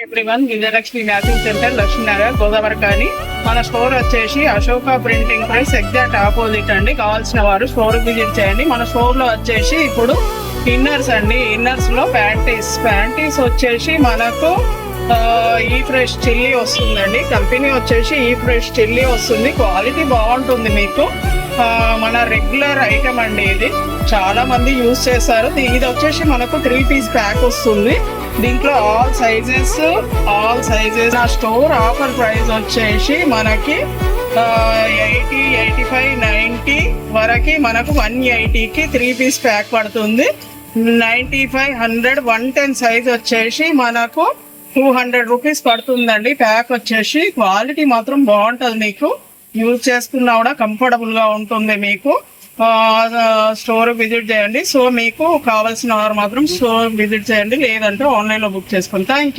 Everyone, Vijayalakshmi matching centre, Lakshmi Nagar, Godavari. కానీ మన store వచ్చేసి Ashoka printing press exact opposite అండి. కావాల్సిన వారు స్టోర్ విజిట్ చేయండి. మన స్టోర్ లో వచ్చేసి ఇప్పుడు ఇన్నర్స్ అండి. ఇన్నర్స్ లో ప్యాంటీస్ వచ్చేసి మనకు ఈ ఫ్రెష్ చిల్లీ వస్తుందండి. కంపెనీ వచ్చేసి ఈ ఫ్రెష్ చిల్లీ వస్తుంది. క్వాలిటీ బాగుంటుంది. మీకు మన రెగ్యులర్ ఐటమ్ అండి. ఇది చాలా మంది యూజ్ చేస్తారు. ఇది వచ్చేసి మనకు 3 పీస్ ప్యాక్ వస్తుంది. దీంట్లో ఆల్ సైజెస్ నా స్టోర్ ఆఫర్ ప్రైస్ వచ్చేసి మనకి 80, 85, 90 వరకు మనకు 180కి 3 పీస్ ప్యాక్ పడుతుంది. 95, 100, 110 సైజ్ వచ్చేసి మనకు 200 రూపీస్ పడుతుందండి. ప్యాక్ వచ్చేసి క్వాలిటీ మాత్రం బాగుంటుంది. మీకు యూజ్ చేసుకున్నా కూడా కంఫర్టబుల్ గా ఉంటుంది. మీకు స్టోర్ విజిట్ చేయండి. సో మీకు కావాల్సిన వారు మాత్రం స్టోర్ విజిట్ చేయండి, లేదంటే ఆన్లైన్ లో బుక్ చేసుకోండి. Thank you.